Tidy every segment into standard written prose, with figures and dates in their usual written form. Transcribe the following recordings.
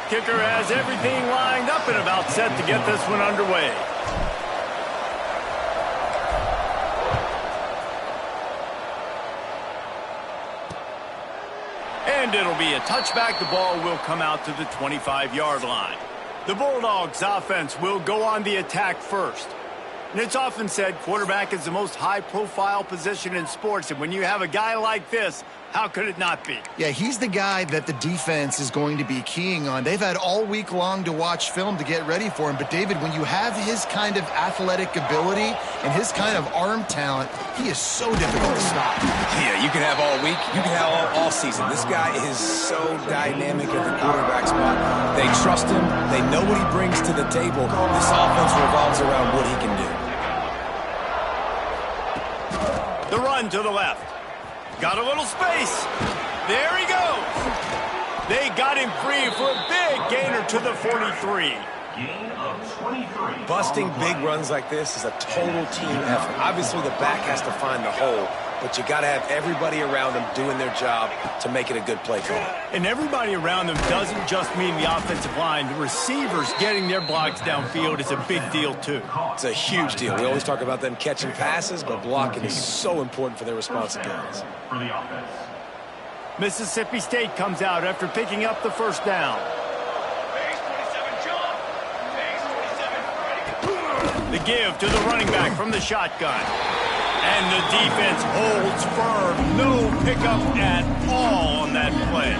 kicker has everything lined up and about set to get this one underway. And it'll be a touchback. The ball will come out to the 25-yard line. The Bulldogs offense will go on the attack first. And it's often said quarterback is the most high-profile position in sports. And when you have a guy like this, how could it not be? Yeah, he's the guy that the defense is going to be keying on. They've had all week long to watch film to get ready for him. But, David, when you have his kind of athletic ability and his kind of arm talent, he is so difficult to stop. Yeah, you can have all week. You can have all season. This guy is so dynamic at the quarterback spot. They trust him. They know what he brings to the table. This offense revolves around what he can do. The run to the left. Got a little space. There he goes. They got him free for a big gainer to the 43. Gain of 23. Busting big runs like this is a total team effort. Obviously, the back has to find the hole, but you got to have everybody around them doing their job to make it a good play for them. And everybody around them doesn't just mean the offensive line. The receivers getting their blocks downfield is a big deal, too. It's a huge deal. We always talk about them catching passes, but blocking is so important for their responsibilities. For the offense. Mississippi State comes out after picking up the first down. The give to the running back from the shotgun. And the defense holds firm. No pickup at all on that play.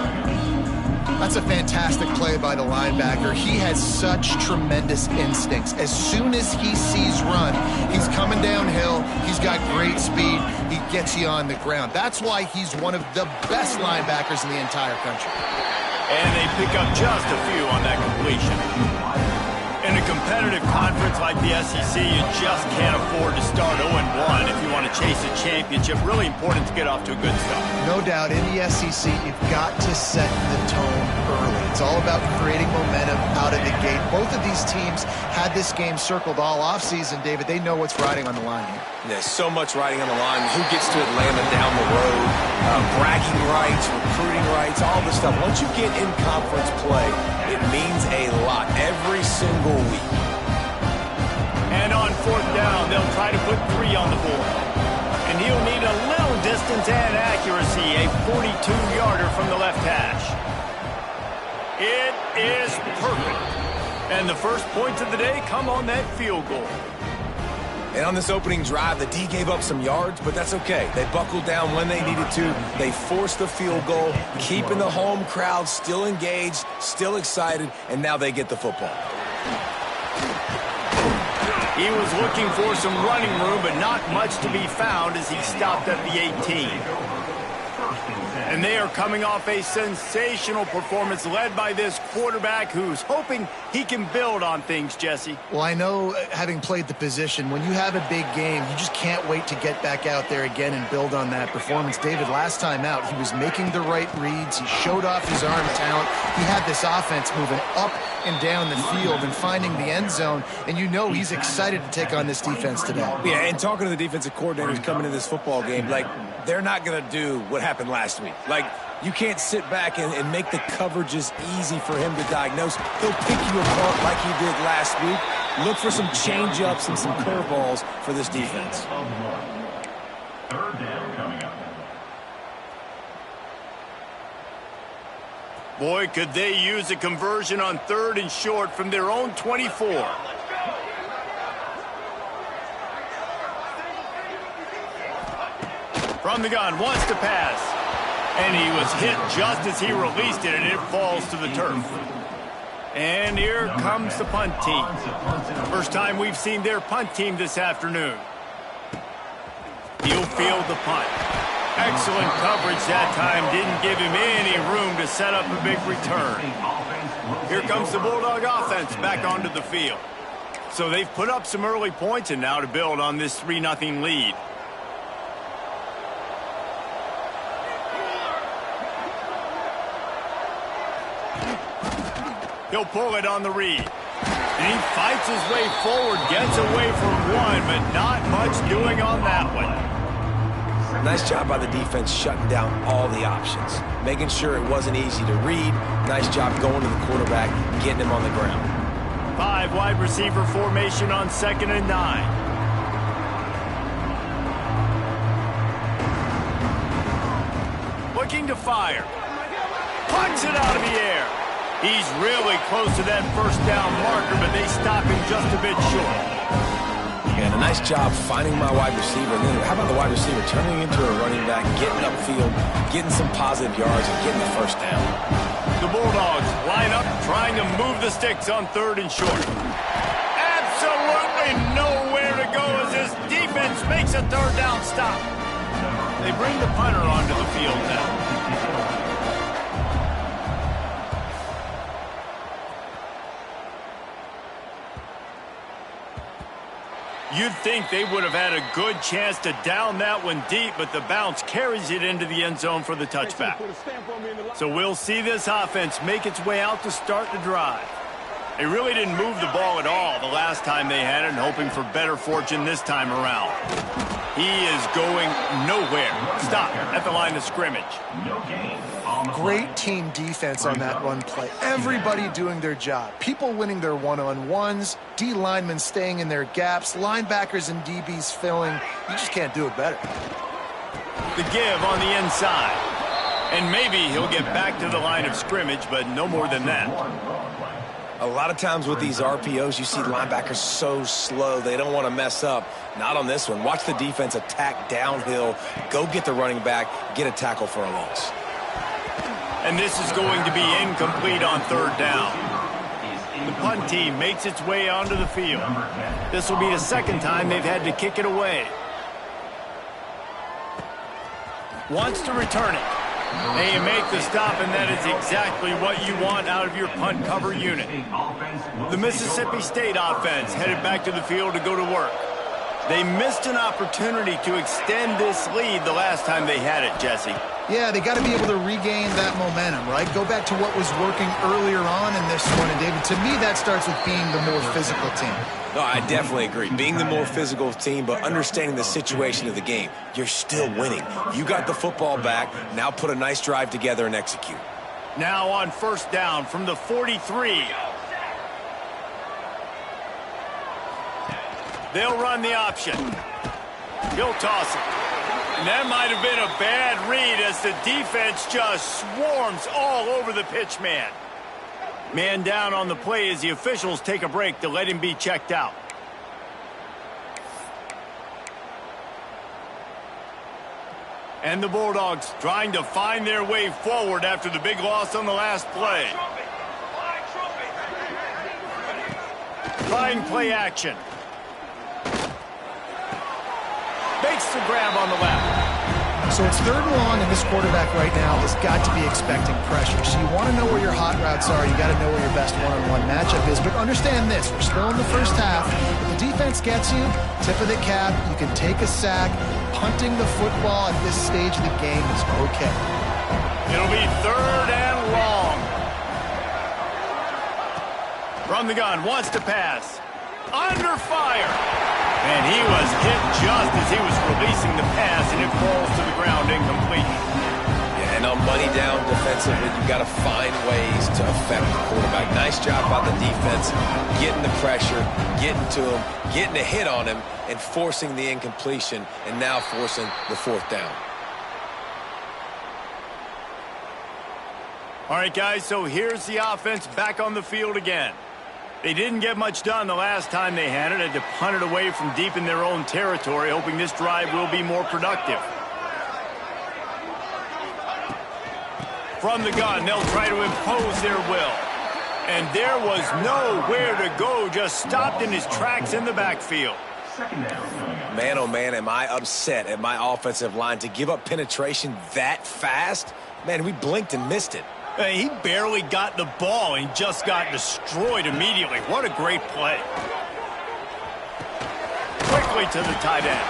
That's a fantastic play by the linebacker. He has such tremendous instincts. As soon as he sees run, he's coming downhill. He's got great speed. He gets you on the ground. That's why he's one of the best linebackers in the entire country. And they pick up just a few on that completion. In a competitive conference like the SEC, you just can't afford to start 0-1 if you want to chase a championship. Really important to get off to a good start. No doubt, in the SEC, you've got to set the tone early. It's all about creating momentum out of the gate. Both of these teams had this game circled all offseason, David. They know what's riding on the line here. There's so much riding on the line. Who gets to Atlanta down the road? Bragging rights, recruiting rights, all this stuff. Once you get in conference play, it means a lot every single week. And on fourth down, they'll try to put 3 on the board. And he'll need a little distance and accuracy, a 42-yarder from the left hash. It is perfect. And the first points of the day come on that field goal. And on this opening drive, the D gave up some yards, but that's okay. They buckled down when they needed to. They forced the field goal, keeping the home crowd still engaged, still excited, and now they get the football. He was looking for some running room, but not much to be found as he stopped at the 18. And they are coming off a sensational performance led by this quarterback who's hoping he can build on things, Jesse. Well, I know, having played the position, when you have a big game, you just can't wait to get back out there again and build on that performance. David, last time out, he was making the right reads. He showed off his arm talent. He had this offense moving up and down the field and finding the end zone, and you know he's excited to take on this defense today. Yeah, and talking to the defensive coordinators coming into this football game, like, they're not going to do what happened last week. Like, you can't sit back and make the coverages easy for him to diagnose. He'll pick you apart like he did last week. Look for some change-ups and some curveballs for this defense. Third down coming up. Boy, could they use a conversion on 3rd and short from their own 24. From the gun, wants to pass. And he was hit just as he released it, and it falls to the turf. And here comes the punt team. First time we've seen their punt team this afternoon. He'll field the punt. Excellent coverage that time. Didn't give him any room to set up a big return. Here comes the Bulldog offense back onto the field. So they've put up some early points, and now to build on this 3-0 lead. He'll pull it on the read. And he fights his way forward, gets away from one, but not much doing on that one. Nice job by the defense shutting down all the options, making sure it wasn't easy to read. Nice job going to the quarterback, getting him on the ground. 5 wide receiver formation on 2nd and 9. Looking to fire. Punts it out of the air. He's really close to that first down marker, but they stop him just a bit short. And a nice job finding my wide receiver. And then how about the wide receiver turning into a running back, getting upfield, getting some positive yards, and getting the first down. The Bulldogs line up, trying to move the sticks on 3rd and short. Absolutely nowhere to go as this defense makes a 3rd down stop. They bring the punter onto the field now. You'd think they would have had a good chance to down that one deep, but the bounce carries it into the end zone for the touchback. So we'll see this offense make its way out to start the drive. They really didn't move the ball at all the last time they had it, and hoping for better fortune this time around. He is going nowhere. Stop at the line of scrimmage. Great team defense on that run play. Everybody doing their job. People winning their one-on-ones, D linemen staying in their gaps, linebackers and DBs filling. You just can't do it better. The give on the inside. And maybe he'll get back to the line of scrimmage, but no more than that. A lot of times with these RPOs, you see linebackers so slow, they don't want to mess up. Not on this one. Watch the defense attack downhill, go get the running back, get a tackle for a loss. And this is going to be incomplete on 3rd down. The punt team makes its way onto the field. This will be the 2nd time they've had to kick it away. Wants to return it. They make the stop, and that is exactly what you want out of your punt cover unit. The Mississippi State offense headed back to the field to go to work. They missed an opportunity to extend this lead the last time they had it, Jesse. Yeah, they got to be able to regain that momentum, right? Go back to what was working earlier on in this one. And, David, to me, that starts with being the more physical team. No, I definitely agree. Being the more physical team, but understanding the situation of the game. You're still winning. You got the football back. Now put a nice drive together and execute. Now on 1st down from the 43. They'll run the option. He'll toss it. And that might have been a bad read as the defense just swarms all over the pitch man. Man down on the play as the officials take a break to let him be checked out. And the Bulldogs trying to find their way forward after the big loss on the last play. Trying play action. Makes the grab on the left. So it's 3rd and long, and this quarterback right now has got to be expecting pressure. So you want to know where your hot routes are. You got to know where your best one-on-one matchup is. But understand this, we're still in the first half. If the defense gets you, tip of the cap, you can take a sack. Punting the football at this stage of the game is okay. It'll be 3rd and long. From the gun, wants to pass. Under fire. And he was hit just as he was releasing the pass, and it falls to the ground incomplete. Yeah, and on money down defensively, you got to find ways to affect the quarterback. Nice job by the defense, getting the pressure, getting to him, getting a hit on him, and forcing the incompletion, and now forcing the 4th down. All right, guys, so here's the offense back on the field again. They didn't get much done the last time they had it. Had to punt it away from deep in their own territory, hoping this drive will be more productive. From the gun, they'll try to impose their will. And there was nowhere to go, just stopped in his tracks in the backfield. Man, oh man, am I upset at my offensive line to give up penetration that fast? Man, we blinked and missed it. He barely got the ball and just got destroyed immediately. What a great play. Quickly to the tight end.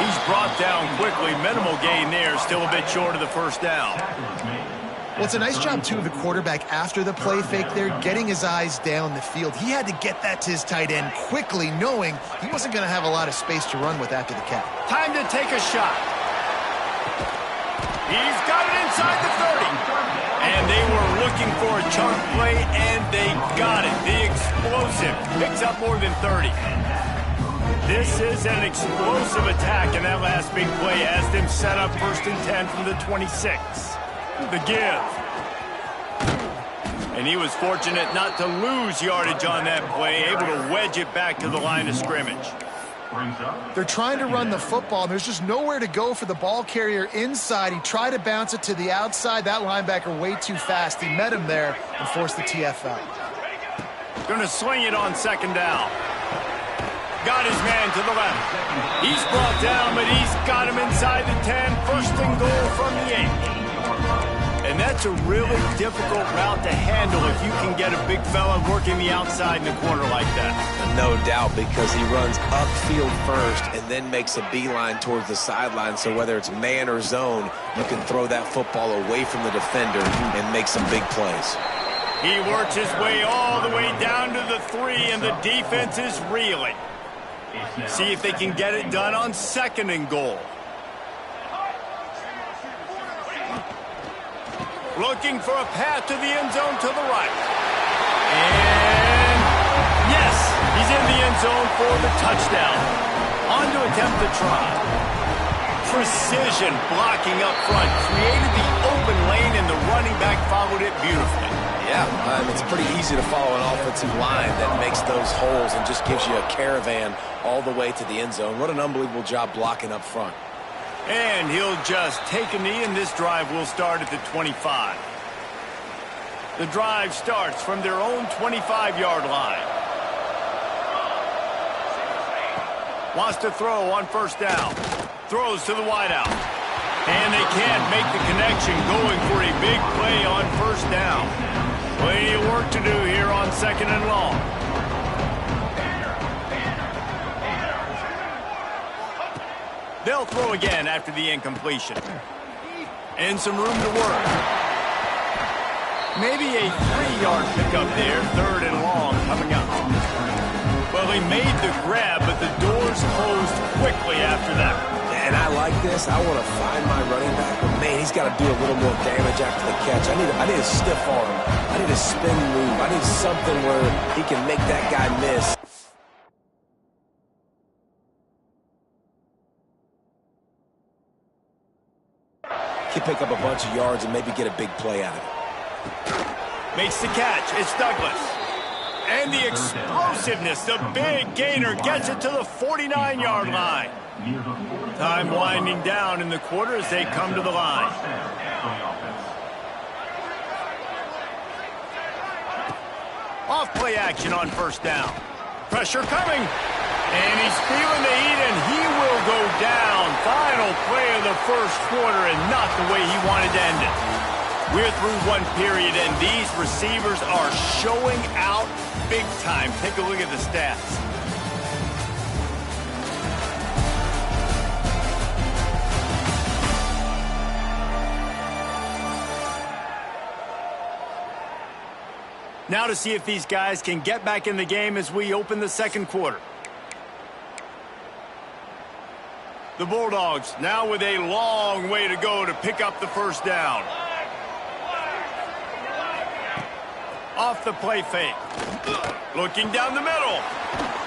He's brought down quickly. Minimal gain there. Still a bit short of the 1st down. Well, it's a nice job, too, of the quarterback after the play fake there, getting his eyes down the field. He had to get that to his tight end quickly, knowing he wasn't going to have a lot of space to run with after the catch. Time to take a shot. He's got it inside the 30. And they were looking for a chunk play, and they got it. The explosive picks up more than 30. This is an explosive attack, and that last big play has them set up 1st and 10 from the 26. The give. And he was fortunate not to lose yardage on that play, able to wedge it back to the line of scrimmage. They're trying to run the football, and there's just nowhere to go for the ball carrier inside. He tried to bounce it to the outside. That linebacker way too fast. He met him there and forced the TFL. Going to sling it on 2nd down. Got his man to the left. He's brought down, but he's got him inside the 10. 1st and goal from the 8. And that's a really difficult route to handle if you can get a big fella working the outside in the corner like that. No doubt, because he runs upfield first and then makes a beeline towards the sideline. So whether it's man or zone, you can throw that football away from the defender and make some big plays. He works his way all the way down to the 3, and the defense is reeling. See if they can get it done on 2nd and goal. Looking for a path to the end zone to the right. And yes, he's in the end zone for the touchdown. On to attempt the try. Precision blocking up front. Created the open lane, and the running back followed it beautifully. Yeah, it's pretty easy to follow an offensive line that makes those holes and just gives you a caravan all the way to the end zone. What an unbelievable job blocking up front. And he'll just take a knee, and this drive will start at the 25. The drive starts from their own 25-yard line. Wants to throw on 1st down. Throws to the wideout. And they can't make the connection, going for a big play on 1st down. Plenty of work to do here on 2nd and long. They'll throw again after the incompletion. And some room to work. Maybe a 3-yard pickup there, 3rd and long coming up. Well, he made the grab, but the doors closed quickly after that. And I like this. I want to find my running back, but man, he's got to do a little more damage after the catch. I need a stiff arm. I need a spin move. I need something where he can make that guy miss. Can pick up a bunch of yards and maybe get a big play out of it. Makes the catch. It's Douglas. And the explosiveness, the big gainer, gets it to the 49-yard line. Time winding down in the quarter as they come to the line. Off play action on 1st down. Pressure coming. And he's feeling the heat, and he will go down. Final play of the 1st quarter, and not the way he wanted to end it. We're through one period, and these receivers are showing out big time. Take a look at the stats. Now to see if these guys can get back in the game as we open the 2nd quarter. The Bulldogs now with a long way to go to pick up the 1st down. Off the play fake. Looking down the middle.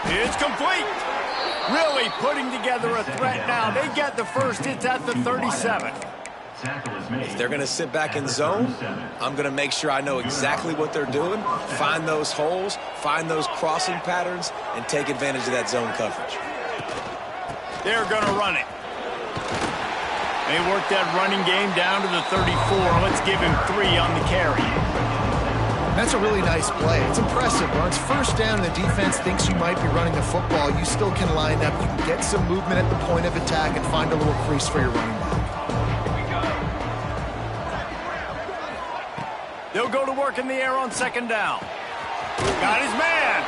It's complete. Really putting together a threat now. They get the 1st. It's at the 37. If they're going to sit back in zone, I'm going to make sure I know exactly what they're doing, find those holes, find those crossing patterns, and take advantage of that zone coverage. They're going to run it. They work that running game down to the 34. Let's give him 3 on the carry. That's a really nice play. It's impressive. When it's 1st down and the defense thinks you might be running the football, you still can line up. You can get some movement at the point of attack and find a little crease for your running back. They'll go to work in the air on 2nd down. Got his man.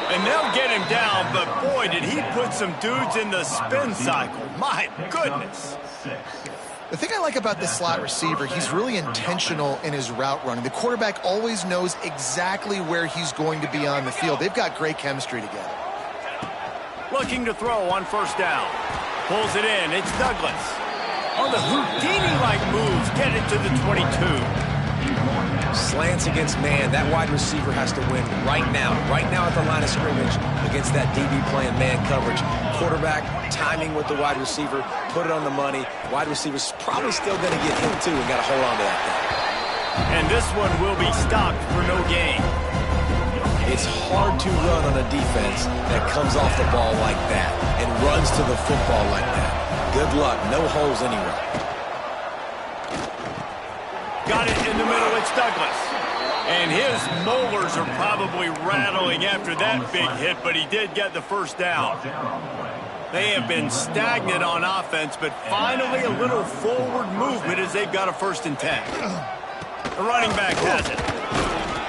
And they'll get him down, but boy, did he put some dudes in the spin cycle. My goodness. The thing I like about this slot receiver, he's really intentional in his route running. The quarterback always knows exactly where he's going to be on the field. They've got great chemistry together. Looking to throw on 1st down. Pulls it in. It's Douglas. On the Houdini-like moves, get it to the 22. Slants against man. That wide receiver has to win right now at the line of scrimmage against that DB playing man coverage. Quarterback timing with the wide receiver, put it on the money. Wide receiver's probably still going to get hit too and got to hold on to that thing. And this one will be stopped for no gain. It's hard to run on a defense that comes off the ball like that and runs to the football like that. Good luck. No holes anywhere. Got it in the middle. It's Douglas. And his molars are probably rattling after that big hit, but he did get the first down. They have been stagnant on offense, but finally a little forward movement as they've got a 1st and 10. The running back has it.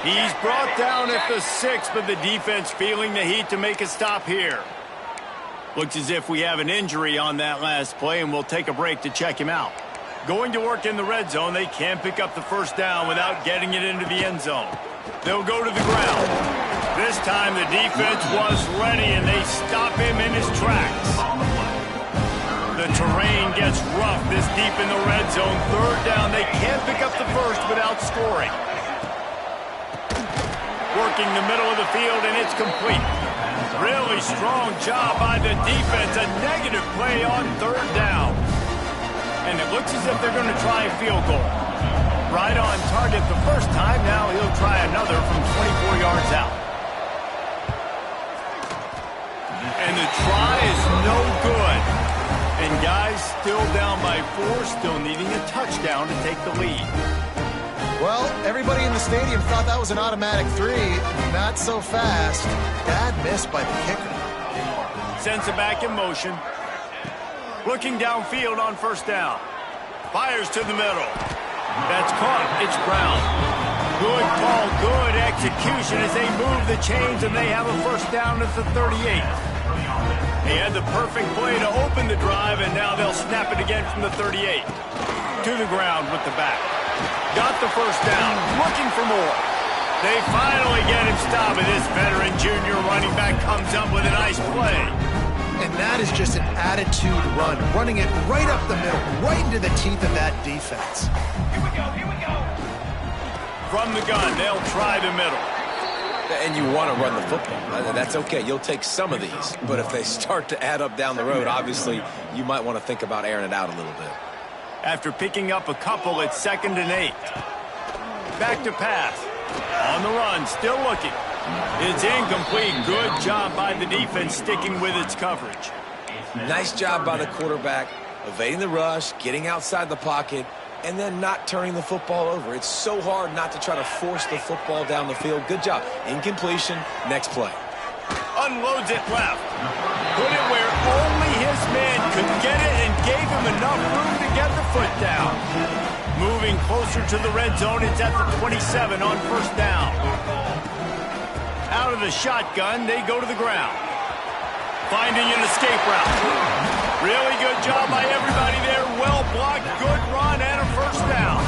He's brought down at the 6, but the defense feeling the heat to make a stop here. Looks as if we have an injury on that last play, and we'll take a break to check him out. Going to work in the red zone, they can't pick up the 1st down without getting it into the end zone. They'll go to the ground. This time the defense was ready, and they stop him in his tracks. The terrain gets rough this deep in the red zone. 3rd down, they can't pick up the 1st without scoring. Working the middle of the field, and it's complete. Really strong job by the defense. A negative play on 3rd down. And it looks as if they're going to try a field goal. Right on target the first time. Now he'll try another from 24 yards out. And the try is no good. And guys still down by 4, still needing a touchdown to take the lead. Well, everybody in the stadium thought that was an automatic 3. Not so fast. Bad miss by the kicker. Sends it back in motion. Looking downfield on 1st down. Fires to the middle. That's caught. It's Brown. Good call, good execution as they move the chains, and they have a 1st down at the 38. He had the perfect play to open the drive, and now they'll snap it again from the 38. To the ground with the back. Got the 1st down. Looking for more. They finally get him stopped, and this veteran junior running back comes up with a nice play. And that is just an attitude run, running it right up the middle, right into the teeth of that defense. Here we go. From the gun, they'll try the middle. And you want to run the football. That's okay. You'll take some of these. But if they start to add up down the road, obviously, you might want to think about airing it out a little bit. After picking up a couple, it's 2nd and 8. Back to pass. On the run, still looking. It's incomplete. Good job by the defense sticking with its coverage. Nice job by the quarterback, evading the rush, getting outside the pocket, and then not turning the football over. It's so hard not to try to force the football down the field. Good job. Incompletion. Next play. Unloads it left. Put it where only his man could get it and gave him enough room to get the foot down. Moving closer to the red zone, it's at the 27 on 1st down. Out of the shotgun, they go to the ground. Finding an escape route. Really good job by everybody there. Well blocked, good run, and a 1st down.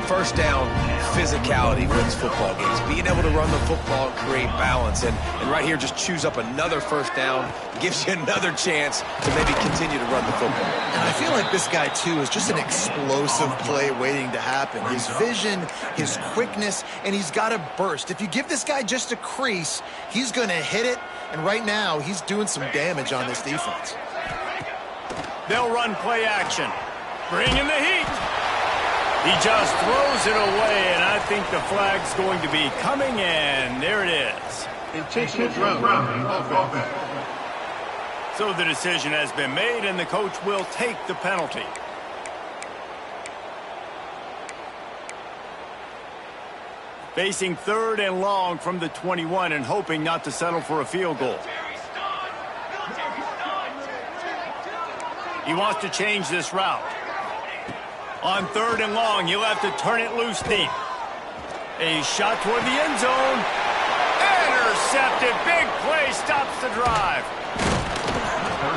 1st down, physicality wins football games. Being able to run the football and create balance. And right here, just choose up another 1st down. Gives you another chance to maybe continue to run the football. And I feel like this guy, too, is just an explosive play waiting to happen. His vision, his quickness, and he's got a burst. If you give this guy just a crease, he's going to hit it. And right now, he's doing some damage on this defense. They'll run play action. Bringing the heat. He just throws it away, and I think the flag's going to be coming, and there it is. Intentional grounding offense. So the decision has been made, and the coach will take the penalty. Facing 3rd and long from the 21 and hoping not to settle for a field goal. He wants to change this route. On 3rd and long, he'll have to turn it loose deep. A shot toward the end zone. Intercepted. Big play stops the drive.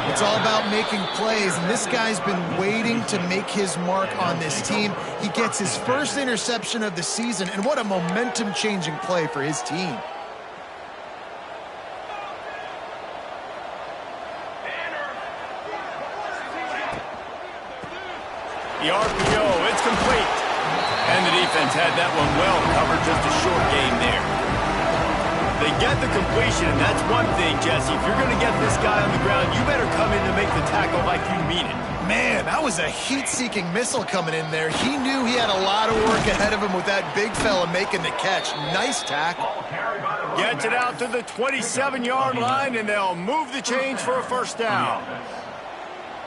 It's all about making plays, and this guy's been waiting to make his mark on this team. He gets his 1st interception of the season, and what a momentum-changing play for his team. The RPO, it's complete. And the defense had that one well covered, just a short game there. They get the completion, and that's one thing, Jesse. If you're going to get this guy on the ground, you better come in to make the tackle like you mean it. Man, that was a heat-seeking missile coming in there. He knew he had a lot of work ahead of him with that big fella making the catch. Nice tackle. Gets it out to the 27-yard line, and they'll move the chains for a first down.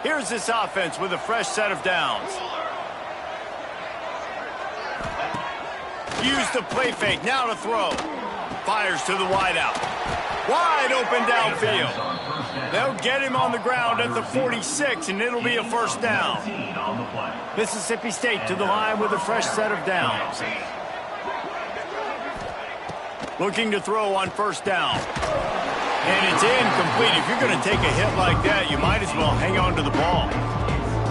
Here's this offense with a fresh set of downs. Use the play fake, now to throw. Fires to the wideout. Wide open downfield. They'll get him on the ground at the 46, and it'll be a first down. Mississippi State to the line with a fresh set of downs. Looking to throw on first down. And it's incomplete. If you're going to take a hit like that, you might as well hang on to the ball.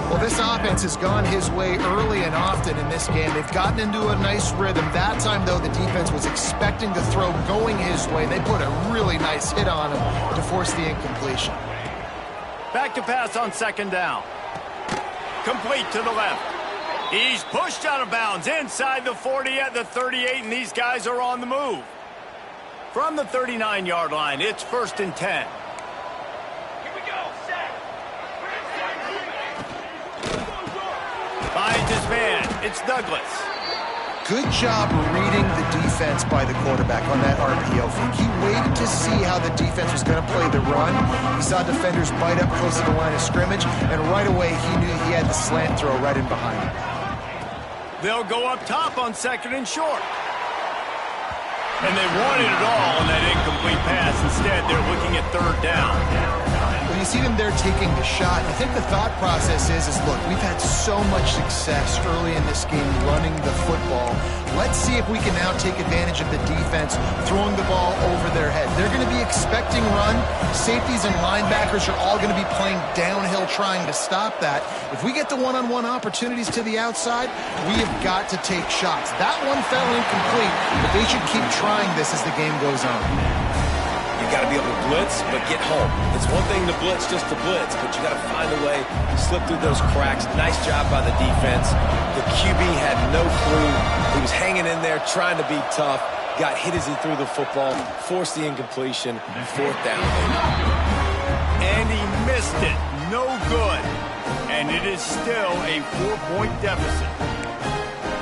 Well, this offense has gone his way early and often in this game. They've gotten into a nice rhythm. That time, though, the defense was expecting the throw going his way. They put a really nice hit on him to force the incompletion. Back to pass on second down. Complete to the left. He's pushed out of bounds inside the 40 at the 38, and these guys are on the move. From the 39-yard line, it's 1st and 10. Finds his man. It's Douglas. Good job reading the defense by the quarterback on that RPO fake. He waited to see how the defense was going to play the run. He saw defenders bite up close to the line of scrimmage, and right away he knew he had the slant throw right in behind him. They'll go up top on 2nd and short. And they wanted it all on that incomplete pass. Instead, they're looking at 3rd down. Well, you see them there taking the shot. I think the thought process is look, we've had so much success early in this game running the football. Let's see if we can now take advantage of the defense throwing the ball over their head. They're going to be expecting run. Safeties and linebackers are all going to be playing downhill trying to stop that. If we get the one-on-one opportunities to the outside, we have got to take shots. That one fell incomplete, but they should keep trying this as the game goes on. You got to be able to blitz, but get home. It's one thing to blitz just to blitz, but you got to find a way to slip through those cracks. Nice job by the defense. The QB had no clue. He was hanging in there, trying to be tough. Got hit as he threw the football, forced the incompletion, 4th down. And he missed it. No good. And it is still a 4-point deficit.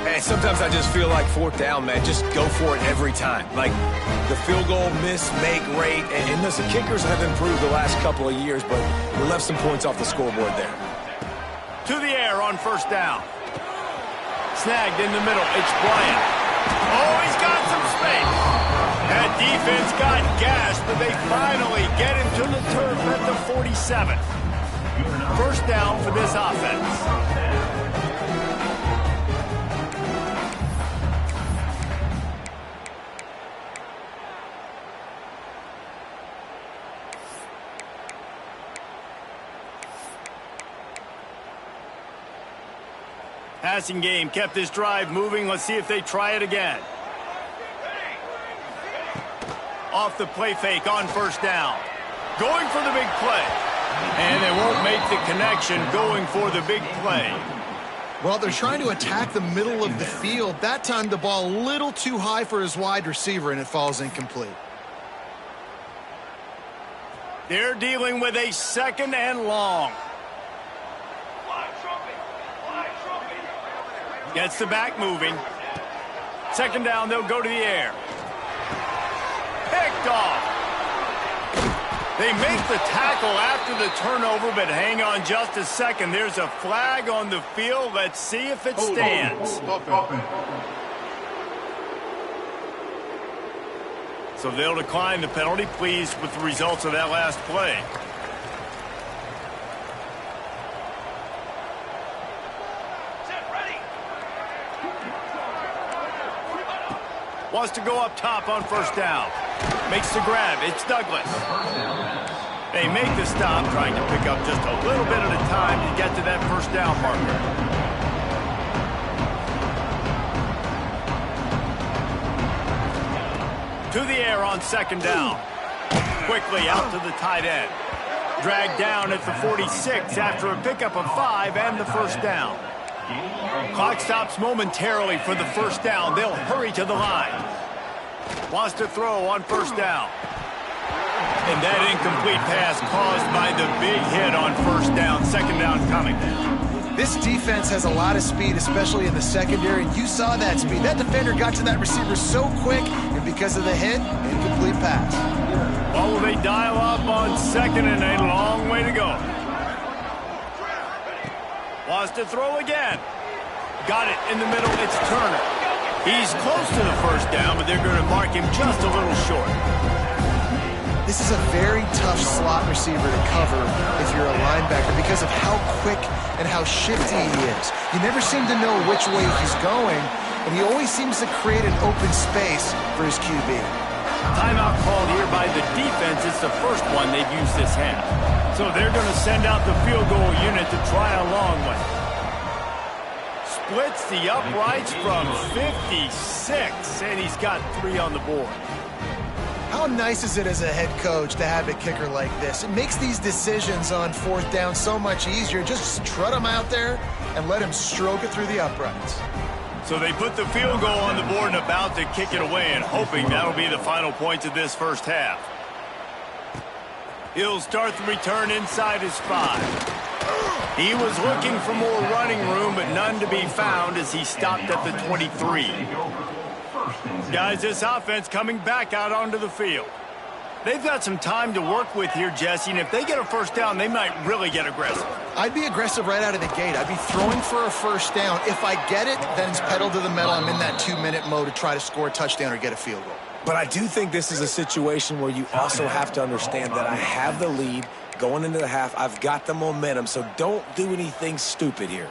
Hey, sometimes I just feel like 4th down, man. Just go for it every time. Like the field goal miss, make rate. And listen, kickers have improved the last couple of years, but we left some points off the scoreboard there. To the air on 1st down. Snagged in the middle. It's Bryant. Oh, he's got some space. That defense got gashed, but they finally get him to the turf at the 47. 1st down for this offense. Passing game kept this drive moving. Let's see if they try it again. Off the play fake on 1st down. Going for the big play. And they won't make the connection going for the big play. Well, they're trying to attack the middle of the field. That time the ball a little too high for his wide receiver, and it falls incomplete. They're dealing with a 2nd and long. Gets the back moving. 2nd down, they'll go to the air. Picked off. They make the tackle after the turnover, but hang on just a second. There's a flag on the field. Let's see if it stands. So they'll decline the penalty. Pleased with the results of that last play. Wants to go up top on 1st down. Makes the grab. It's Douglas. They make the stop, trying to pick up just a little bit at a time to get to that 1st down marker. To the air on 2nd down. Quickly out to the tight end. Dragged down at the 46 after a pickup of 5 and the 1st down. Clock stops momentarily for the first down. They'll hurry to the line. Wants to throw on first down. And that incomplete pass caused by the big hit on first down. Second down coming. This defense has a lot of speed, especially in the secondary, and you saw that speed. That defender got to that receiver so quick, and because of the hit, incomplete pass. Well, will they dial up on second and a long way to go? Wants to throw again. Got it in the middle. It's Turner. He's close to the first down, but they're going to mark him just a little short. This is a very tough slot receiver to cover if you're a linebacker because of how quick and how shifty he is. You never seem to know which way he's going, and he always seems to create an open space for his QB. Timeout called here by the defense. It's the first one they've used this half. So they're going to send out the field goal unit to try a long one. Splits the uprights from 56, and he's got 3 on the board. How nice is it as a head coach to have a kicker like this? It makes these decisions on fourth down so much easier. Just trot him out there and let him stroke it through the uprights. So they put the field goal on the board and about to kick it away, and hoping that'll be the final points of this first half. He'll start the return inside his 5. He was looking for more running room, but none to be found as he stopped at the 23. Guys, this offense coming back out onto the field. They've got some time to work with here, Jesse, and if they get a first down, they might really get aggressive. I'd be aggressive right out of the gate. I'd be throwing for a first down. If I get it, then it's pedal to the metal. I'm in that 2-minute mode to try to score a touchdown or get a field goal. But I do think this is a situation where you also have to understand that I have the lead going into the half. I've got the momentum, so don't do anything stupid here.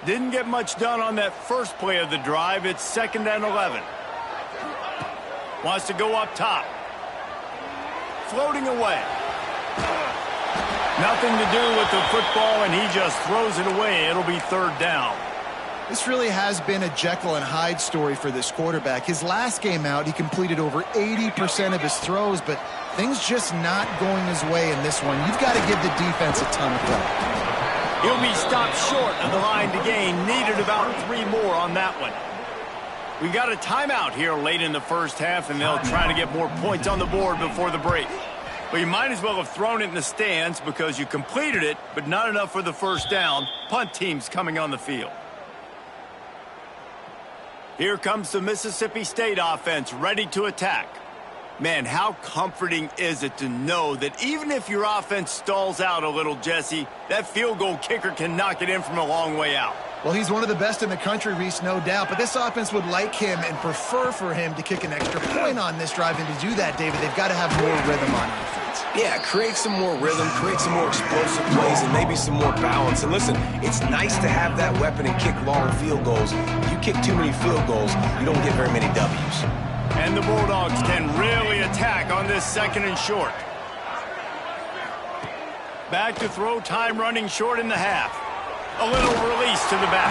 Didn't get much done on that first play of the drive. It's 2nd and 11. Wants to go up top. Floating away. Nothing to do with the football, and he just throws it away. It'll be 3rd down. This really has been a Jekyll and Hyde story for this quarterback. His last game out, he completed over 80% of his throws, but things just not going his way in this one. You've got to give the defense a ton of credit. He'll be stopped short of the line to gain. Needed about 3 more on that one. We got a timeout here late in the first half, and they'll try to get more points on the board before the break. But you might as well have thrown it in the stands because you completed it, but not enough for the first down. Punt team's coming on the field. Here comes the Mississippi State offense ready to attack. Man, how comforting is it to know that even if your offense stalls out a little, Jesse, that field goal kicker can knock it in from a long way out. Well, he's one of the best in the country, Reese, no doubt. But this offense would like him and prefer for him to kick an extra point on this drive. And to do that, David, they've got to have more rhythm on offense. Yeah, create some more rhythm, create some more explosive plays, and maybe some more balance. And listen, it's nice to have that weapon and kick long field goals. If you kick too many field goals, you don't get very many W's. And the Bulldogs can really attack on this 2nd and short. Back to throw, time running short in the half. A little release to the back.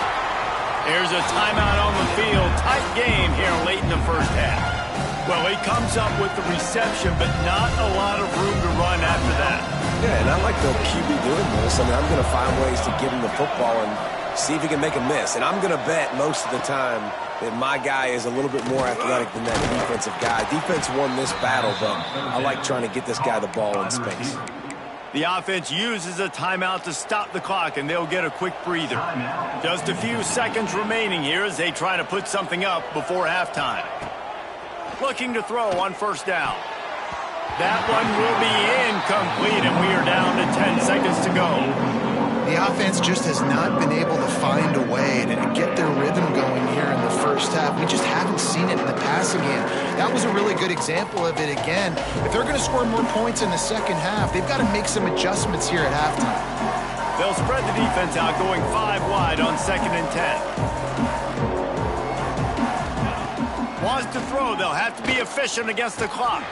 There's a timeout on the field. Tight game here late in the first half. Well, he comes up with the reception, but not a lot of room to run after that. Yeah, and I like the QB doing this. I mean, I'm going to find ways to give him the football and see if he can make a miss. And I'm going to bet most of the time that my guy is a little bit more athletic than that defensive guy. Defense won this battle, but I like trying to get this guy the ball in space. The offense uses a timeout to stop the clock, and they'll get a quick breather. Just a few seconds remaining here as they try to put something up before halftime. Looking to throw on first down. That one will be incomplete, and we are down to 10 seconds to go. The offense just has not been able to find a way to get their rhythm going here in the first half. We just haven't seen it in the passing game. That was a really good example of it again. If they're going to score more points in the second half, they've got to make some adjustments here at halftime. They'll spread the defense out, going 5 wide on 2nd and 10. Wants to throw. They'll have to be efficient against the clock.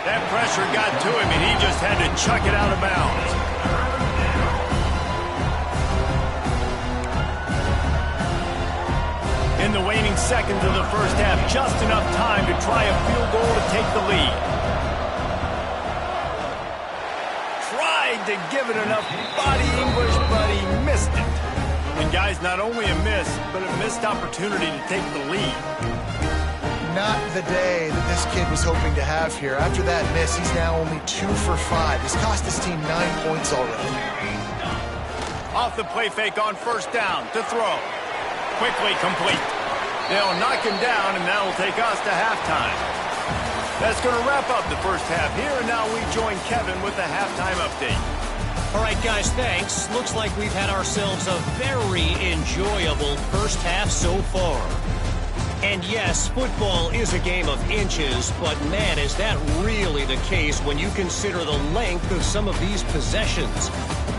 That pressure got to him, and he just had to chuck it out of bounds. In the waning seconds of the first half, just enough time to try a field goal to take the lead. Tried to give it enough body English, but he missed it. And guys, Guys, not only a miss, but a missed opportunity to take the lead. Not the day that this kid was hoping to have here. After that miss, he's now only 2 for 5. He's cost his team 9 points already. Off the play fake on first down to throw. Quickly complete. They'll knock him down, and that'll take us to halftime. That's going to wrap up the first half here, and now we join Kevin with the halftime update. All right, guys, thanks. Looks like we've had ourselves a very enjoyable first half so far. And yes, football is a game of inches, but man, is that really the case when you consider the length of some of these possessions.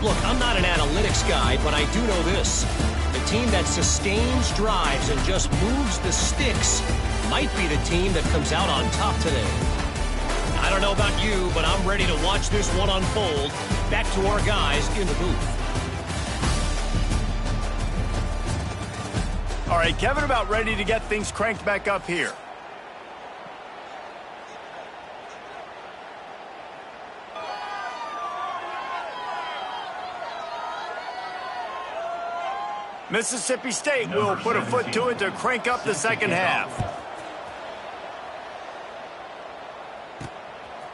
Look, I'm not an analytics guy, but I do know this. The team that sustains drives and just moves the sticks might be the team that comes out on top today. I don't know about you, but I'm ready to watch this one unfold. Back to our guys in the booth. All right, Kevin, about ready to get things cranked back up here. Mississippi State will put a foot to it to crank up the second half.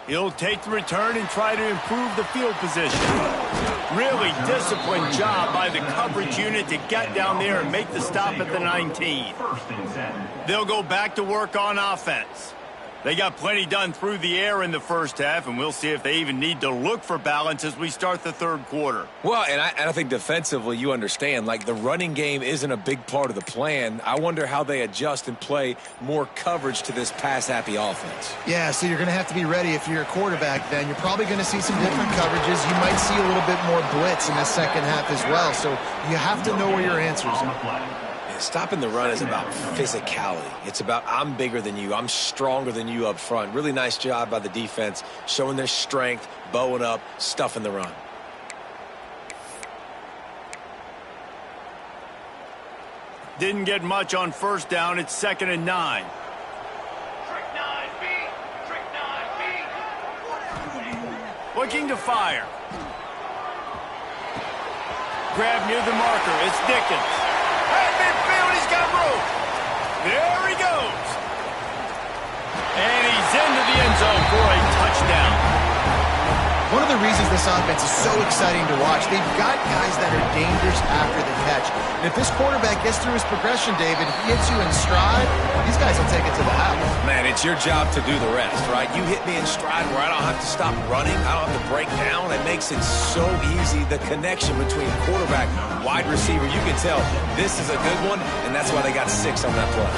He'll take the return and try to improve the field position. Really disciplined job by the coverage unit to get down there and make the stop at the 19. They'll go back to work on offense. They got plenty done through the air in the first half, and we'll see if they even need to look for balance as we start the third quarter. Well, and I think defensively, you understand, like the running game isn't a big part of the plan. I wonder how they adjust and play more coverage to this pass-happy offense. Yeah, so you're going to have to be ready if you're a quarterback then. You're probably going to see some different coverages. You might see a little bit more blitz in the second half as well, so you have to know where your answers are. Stopping the run is about physicality. It's about I'm bigger than you. I'm stronger than you up front. Really nice job by the defense, showing their strength, bowing up, stuffing the run. Didn't get much on first down. It's 2nd and 9. Trick 9B. Trick 9B. Looking to fire. Grab near the marker. It's Dickens. At midfield, he's got room. There he goes. And he's into the end zone for a touchdown. One of the reasons this offense is so exciting to watch, they've got guys that are dangerous after the catch. And if this quarterback gets through his progression, David, if he hits you in stride, these guys will take it to the house. Man, it's your job to do the rest, right? You hit me in stride where I don't have to stop running. I don't have to break down. It makes it so easy. The connection between quarterback, wide receiver, you can tell this is a good one, and that's why they got 6 on that play.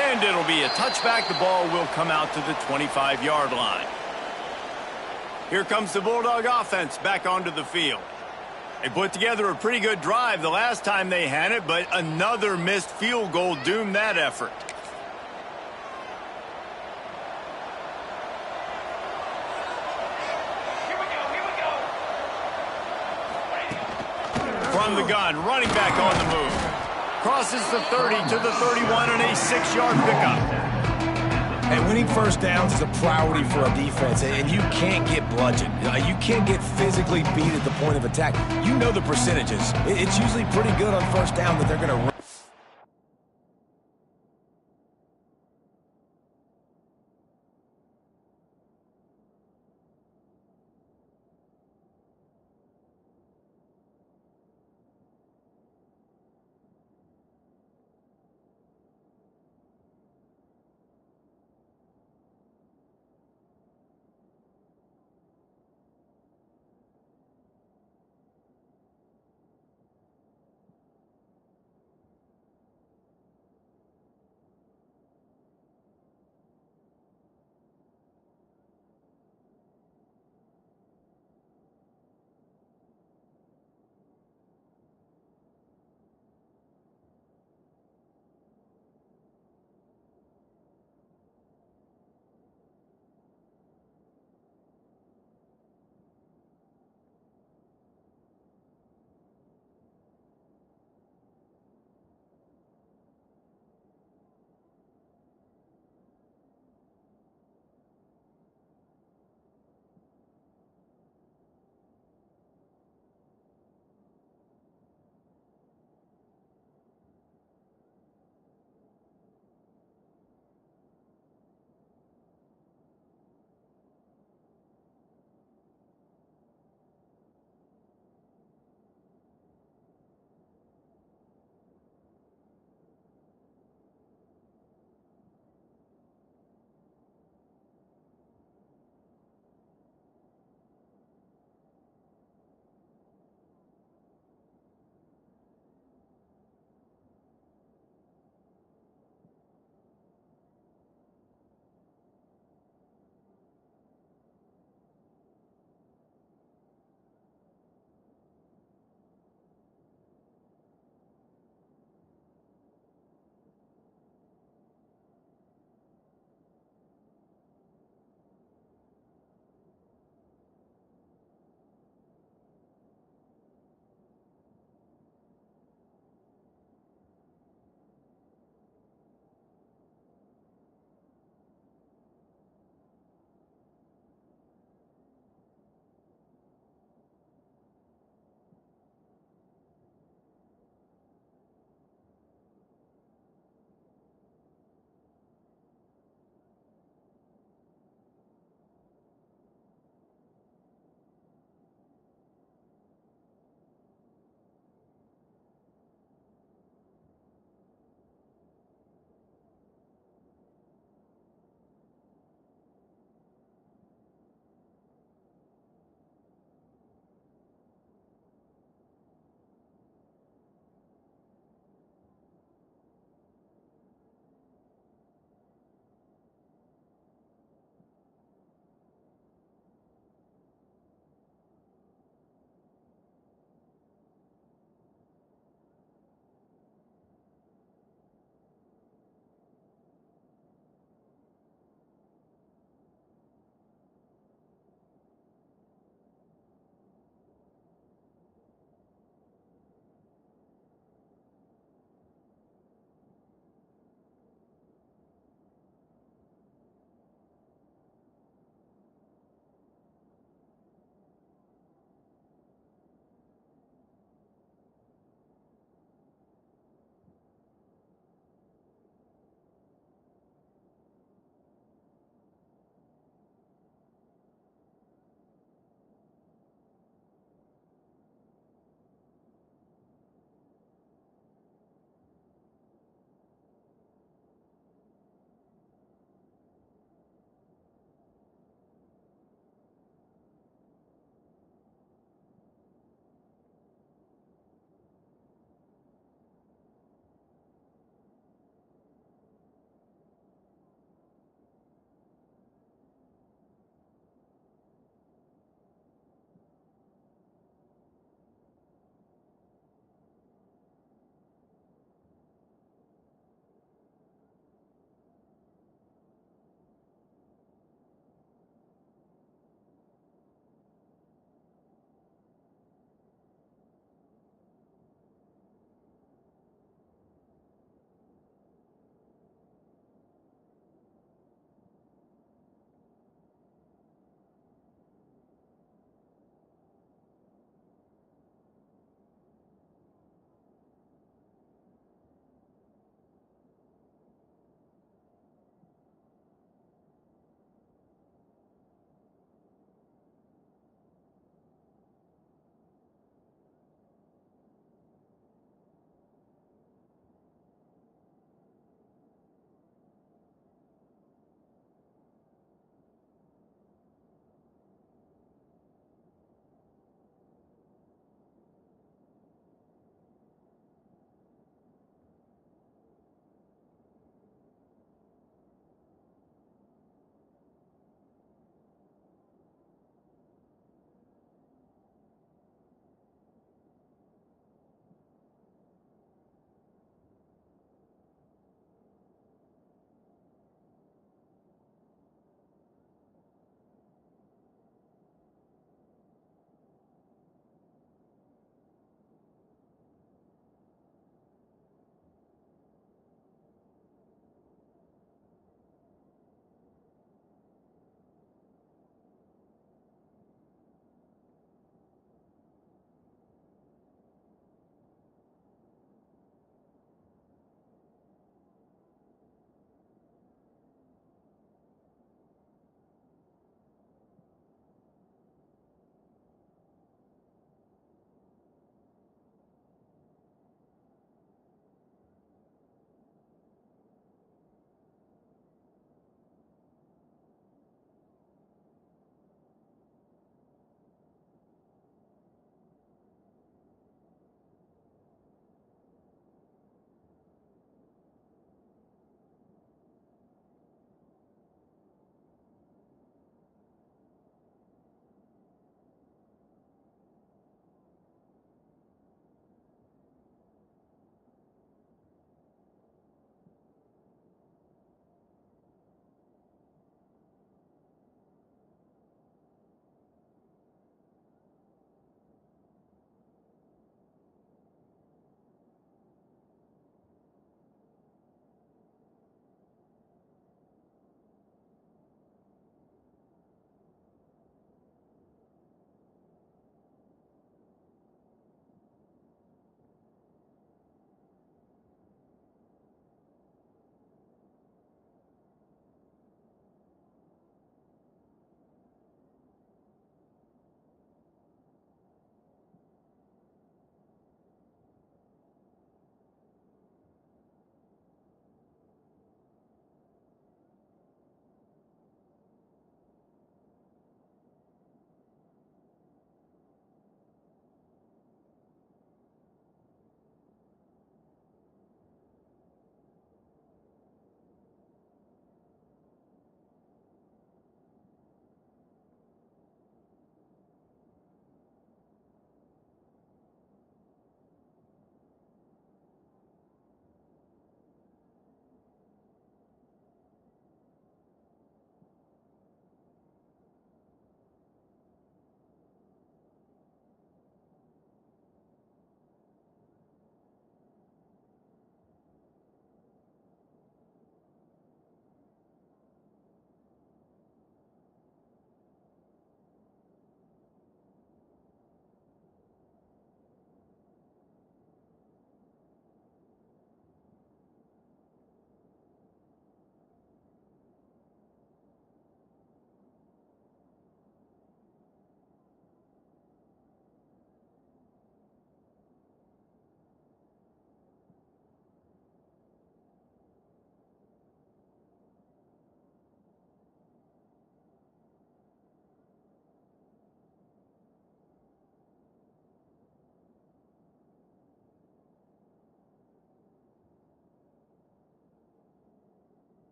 And it'll be a touchback. The ball will come out to the 25-yard line. Here comes the Bulldog offense back onto the field. They put together a pretty good drive the last time they had it, but another missed field goal doomed that effort. Here we go. From the gun, running back on the move. Crosses the 30 to the 31 and a 6-yard pickup. And winning first downs is a priority for a defense, and you can't get bludgeoned. You can't get physically beat at the point of attack. You know the percentages. It's usually pretty good on first down that they're going to run.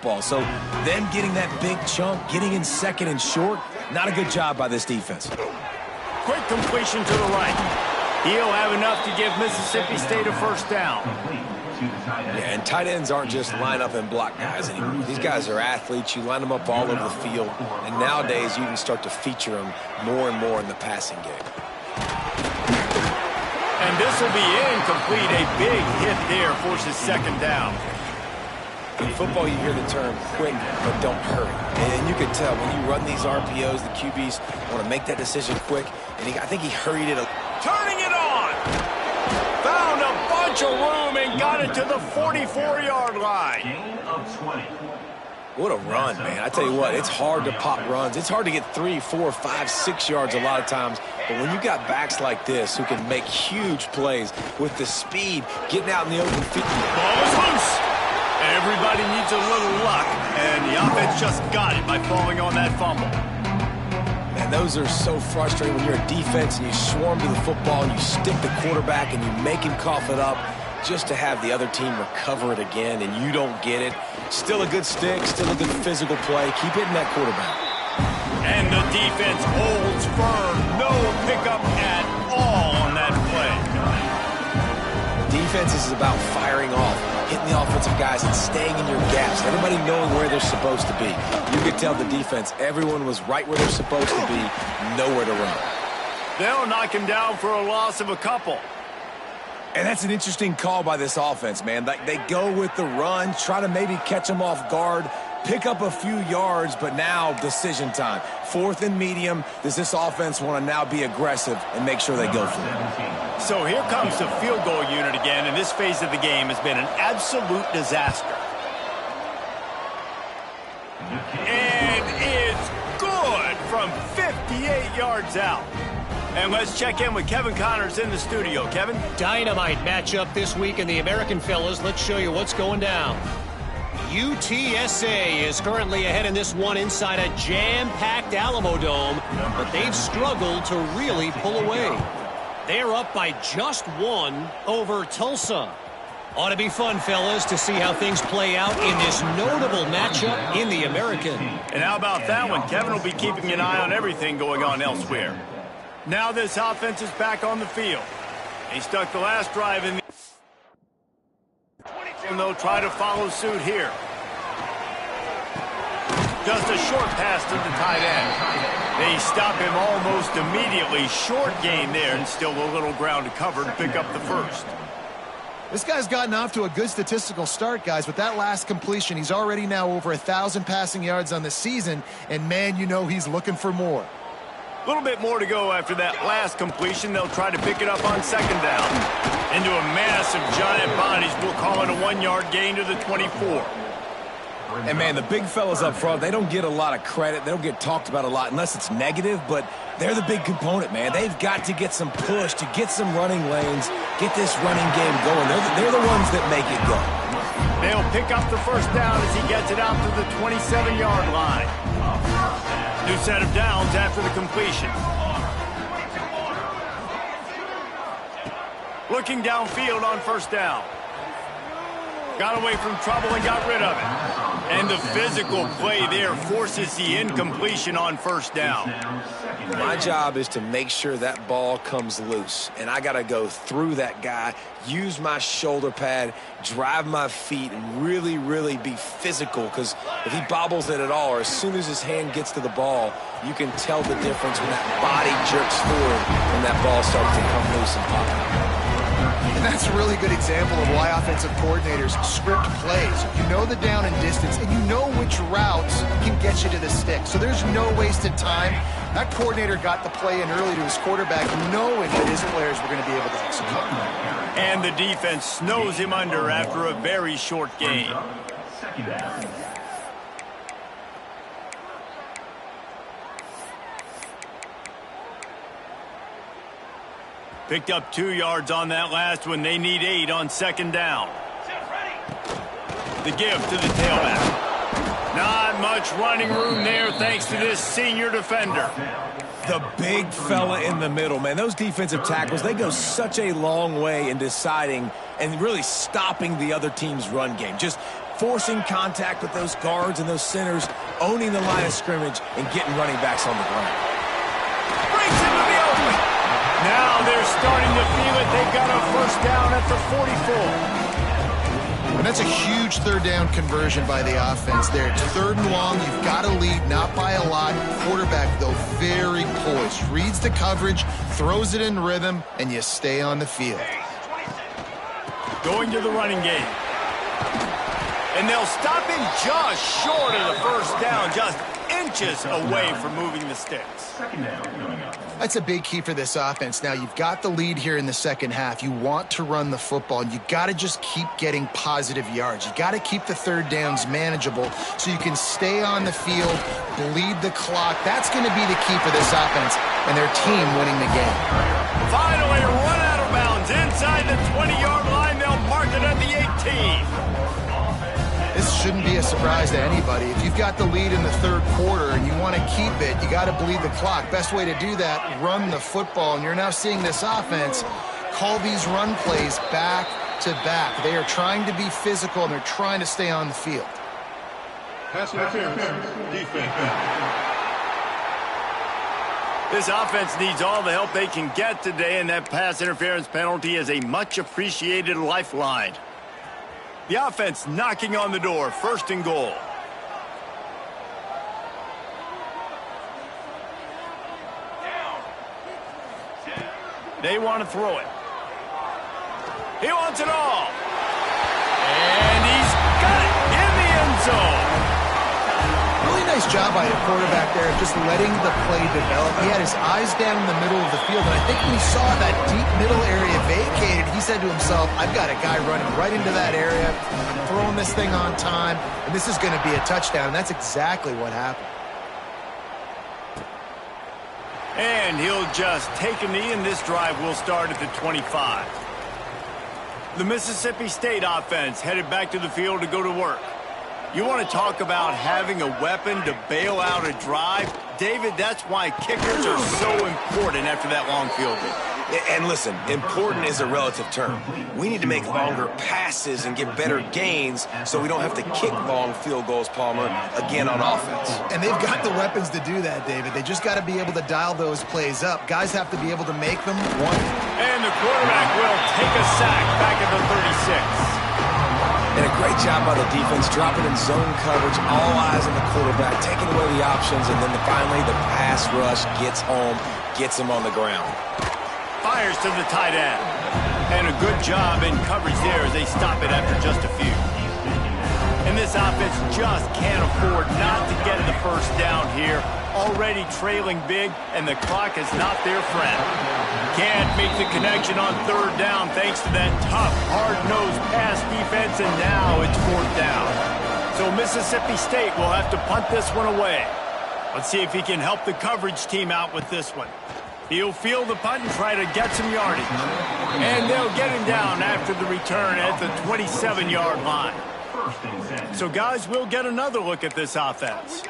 football. So them getting that big chunk, getting in second and short, not a good job by this defense. Quick completion to the right. He'll have enough to give Mississippi State a first down. Yeah, and tight ends aren't just line up and block guys anymore. These guys are athletes. You line them up all over the field. And nowadays, you can start to feature them more and more in the passing game. And this will be incomplete. A big hit there forces second down. In football, you hear the term quick, but don't hurry. And you can tell when you run these RPOs, the QBs want to make that decision quick. And I think he hurried it. Turning it on. Found a bunch of room and got it to the 44-yard line. Gain of 20. What a run, man. I tell you what, it's hard to pop runs. It's hard to get 3, 4, 5, 6 yards a lot of times. But when you got backs like this who can make huge plays with the speed, getting out in the open field. Ball is loose. Everybody needs a little luck, and the offense just got it by falling on that fumble. Man, those are so frustrating when you're a defense and you swarm to the football and you stick the quarterback and you make him cough it up just to have the other team recover it again and you don't get it. Still a good stick, still a good physical play. Keep hitting that quarterback. And the defense holds firm. No pickup at all on that play. Defense is about firing off, hitting the offensive guys and staying in your gaps. Everybody knowing where they're supposed to be. You could tell the defense, everyone was right where they're supposed to be, nowhere to run. They'll knock him down for a loss of a couple. And that's an interesting call by this offense, man. Like they go with the run, try to maybe catch them off guard, pick up a few yards, but now decision time. 4th and medium. Does this offense want to now be aggressive and make sure they go for it? So here comes the field goal unit again, and this phase of the game has been an absolute disaster. And it's good from 58 yards out. And let's check in with Kevin Connors in the studio. Kevin? Dynamite matchup this week in the American fellas. Let's show you what's going down. UTSA is currently ahead in this one inside a jam-packed Alamo Dome, but they've struggled to really pull away. They're up by just 1 over Tulsa. Ought to be fun, fellas, to see how things play out in this notable matchup in the American. And how about that one? Kevin will be keeping an eye on everything going on elsewhere. Now this offense is back on the field. He stuck the last drive in the... And they'll try to follow suit here. Just a short pass to the tight end. They stop him almost immediately. Short gain there, and still a little ground to cover to pick up the first. This guy's gotten off to a good statistical start, guys. With that last completion, he's already now over 1,000 passing yards on the season, and man, you know he's looking for more. A little bit more to go after that last completion. They'll try to pick it up on second down. Into a mass of giant bodies. We'll call it a 1-yard gain to the 24. And, man, the big fellas up front, they don't get a lot of credit. They don't get talked about a lot unless it's negative, but they're the big component, man. They've got to get some push, to get some running lanes, get this running game going. They're the ones that make it go. They'll pick up the first down as he gets it out to the 27-yard line. New set of downs after the completion. Looking downfield on first down. Got away from trouble and got rid of it. And the physical play there forces the incompletion on first down. My job is to make sure that ball comes loose. And I got to go through that guy, use my shoulder pad, drive my feet, and really, really be physical. Because if he bobbles it at all, or as soon as his hand gets to the ball, you can tell the difference when that body jerks forward when that ball starts to come loose and pop out. And that's a really good example of why offensive coordinators script plays. You know the down and distance, and you know which routes can get you to the stick. So there's no wasted time. That coordinator got the play in early to his quarterback, knowing that his players were going to be able to execute. And the defense snows him under after a very short game. Second down. Picked up 2 yards on that last one. They need 8 on second down. The give to the tailback. Not much running room there thanks to this senior defender. The big fella in the middle, man. Those defensive tackles, they go such a long way in deciding and really stopping the other team's run game. Just forcing contact with those guards and those centers, owning the line of scrimmage, and getting running backs on the ground. Breaks into the open. Now they're starting to feel it. They've got a first down at the 44. And that's a huge third down conversion by the offense there. It's 3rd and long. You've got to lead, not by a lot. Quarterback, though, very poised. Reads the coverage, throws it in rhythm, and you stay on the field. Going to the running game. And they'll stop him just short of the first down, just inches away from moving the sticks. Second down coming up. That's a big key for this offense. Now, you've got the lead here in the second half. You want to run the football, and you got to just keep getting positive yards. You got to keep the third downs manageable so you can stay on the field, bleed the clock. That's going to be the key for this offense and their team winning the game. Finally run out of bounds inside the 20-yard line. They'll mark it at the 18. This shouldn't be a surprise to anybody. If you've got the lead in the third quarter and you want to keep it, you got to bleed the clock. Best way to do that, run the football. And you're now seeing this offense call these run plays back to back. They are trying to be physical, and they're trying to stay on the field. Pass interference, defense. This offense needs all the help they can get today, and that pass interference penalty is a much-appreciated lifeline. The offense knocking on the door, 1st and goal. They want to throw it. He wants it all. And he's got it in the end zone. Really nice job by the quarterback there of just letting the play develop. He had his eyes down in the middle of the field, and I think when he saw that deep middle area vacated, he said to himself, I've got a guy running right into that area. I'm throwing this thing on time, and this is going to be a touchdown, and that's exactly what happened. And he'll just take a knee, and this drive will start at the 25. The Mississippi State offense headed back to the field to go to work. You want to talk about having a weapon to bail out a drive? David, that's why kickers are so important after that long field goal. And listen, important is a relative term. We need to make longer passes and get better gains so we don't have to kick long field goals, Palmer, again on offense. And they've got the weapons to do that, David. They just got to be able to dial those plays up. Guys have to be able to make them one. And the quarterback will take a sack back at the 36. And a great job by the defense, dropping in zone coverage, all eyes on the quarterback, taking away the options, and then finally the pass rush gets home, gets him on the ground. Fires to the tight end. And a good job in coverage there as they stop it after just a few. And this offense just can't afford not to get the first down here. Already trailing big, and the clock is not their friend. Can't make the connection on 3rd down thanks to that tough, hard-nosed pass defense, and now it's 4th down. So Mississippi State will have to punt this one away. Let's see if he can help the coverage team out with this one. He'll field the punt and try to get some yardage. And they'll get him down after the return at the 27-yard line. So, guys, we'll get another look at this offense.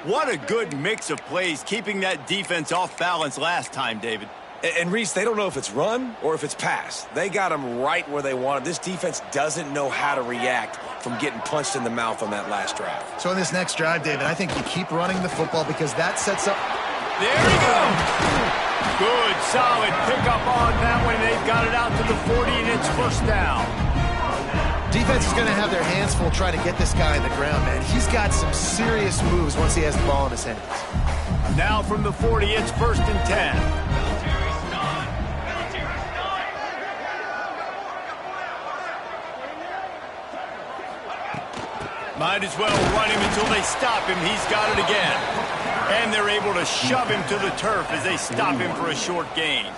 What a good mix of plays, keeping that defense off balance last time, David. And Reese, they don't know if it's run or if it's pass. They got them right where they want them. This defense doesn't know how to react from getting punched in the mouth on that last drive. So in this next drive, David, I think you keep running the football because that sets up. There we go. Good, solid pickup on that one. They've got it out to the 40, and it's 1st down. Defense is going to have their hands full trying to get this guy on the ground, man. He's got some serious moves once he has the ball in his hands. Now from the 40, it's 1st and 10. Might as well run him until they stop him. He's got it again. And they're able to shove him to the turf as they stop him for a short gain.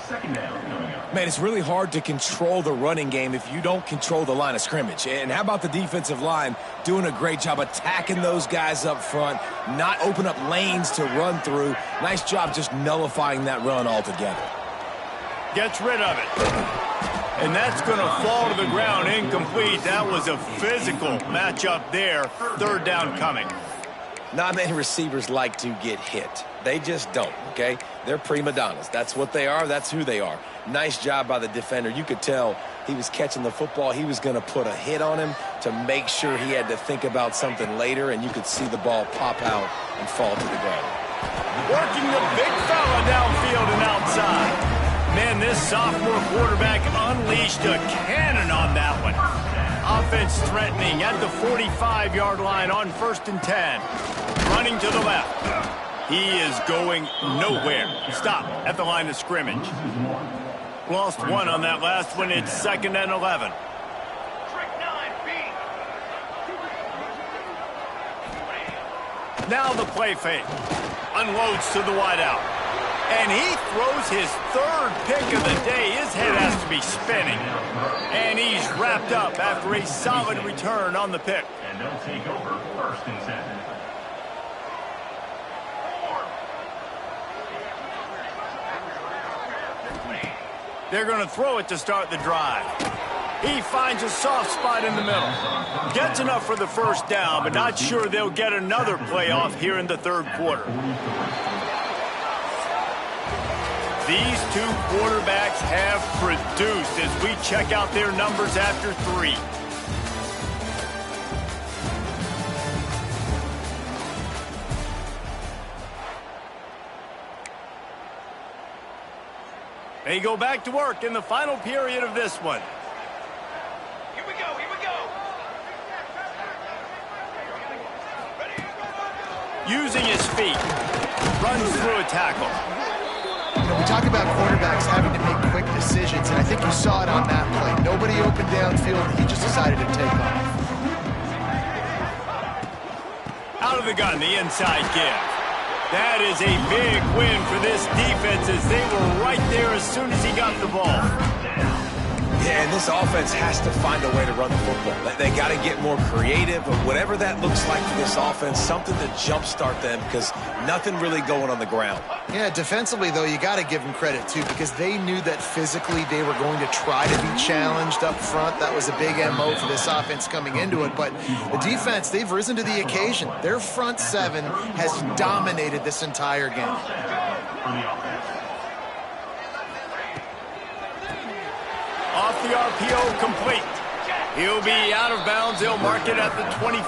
Man, it's really hard to control the running game if you don't control the line of scrimmage. And how about the defensive line doing a great job attacking those guys up front, not open up lanes to run through. Nice job just nullifying that run altogether. Gets rid of it. And that's going to fall to the ground incomplete. That was a physical matchup there. 3rd down coming. Not many receivers like to get hit. They just don't, okay? They're prima donnas. That's what they are. That's who they are. Nice job by the defender. You could tell he was catching the football. He was going to put a hit on him to make sure he had to think about something later, and you could see the ball pop out and fall to the ground. Working the big fella downfield and outside. Man, this sophomore quarterback unleashed a cannon on that one. Offense threatening at the 45-yard line on 1st and 10. Running to the left. He is going nowhere. Stop at the line of scrimmage. Lost one on that last one. It's 2nd and 11. Now the play fake. Unloads to the wideout. And he throws his 3rd pick of the day. His head has to be spinning. And he's wrapped up after a solid return on the pick. And they'll take over 1st and 10. They're going to throw it to start the drive. He finds a soft spot in the middle. Gets enough for the 1st down, but not sure they'll get another playoff here in the 3rd quarter. These two quarterbacks have produced as we check out their numbers after 3. They go back to work in the final period of this one. Here we go, here we go. Using his feet. Runs through a tackle. You know, we talk about quarterbacks having to make quick decisions, and I think you saw it on that play. Nobody open downfield, and he just decided to take off. Out of the gun, the inside give. That is a big win for this defense as they were right there as soon as he got the ball. Yeah, and this offense has to find a way to run the football. They got to get more creative, but whatever that looks like for this offense, something to jumpstart them because nothing really going on the ground. Yeah, defensively, though, you got to give them credit, too, because they knew that physically they were going to try to be challenged up front. That was a big MO for this offense coming into it. But the defense, they've risen to the occasion. Their front 7 has dominated this entire game. Off the RPO, complete. He'll be out of bounds. They'll mark it at the 24.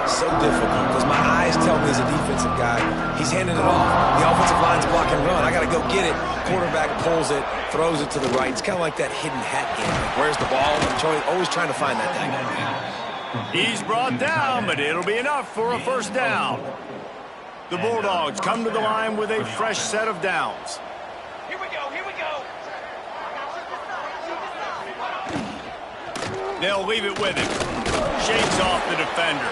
So difficult because my eyes tell me as a defensive guy, he's handing it off. The offensive line's blocking run. I got to go get it. Quarterback pulls it, throws it to the right. It's kind of like that hidden hat game. Like, where's the ball? I'm always trying to find that thing. He's brought down, but it'll be enough for a 1st down. The Bulldogs come to the line with a fresh set of downs. Here we go, here we go. They'll leave it with him. Shakes off the defender.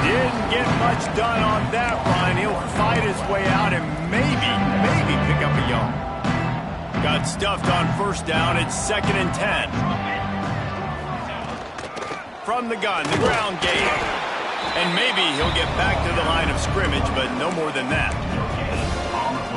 Didn't get much done on that run. He'll fight his way out and maybe pick up a yard. Got stuffed on 1st down. It's 2nd and 10. From the gun, the ground game. And maybe he'll get back to the line of scrimmage, but no more than that.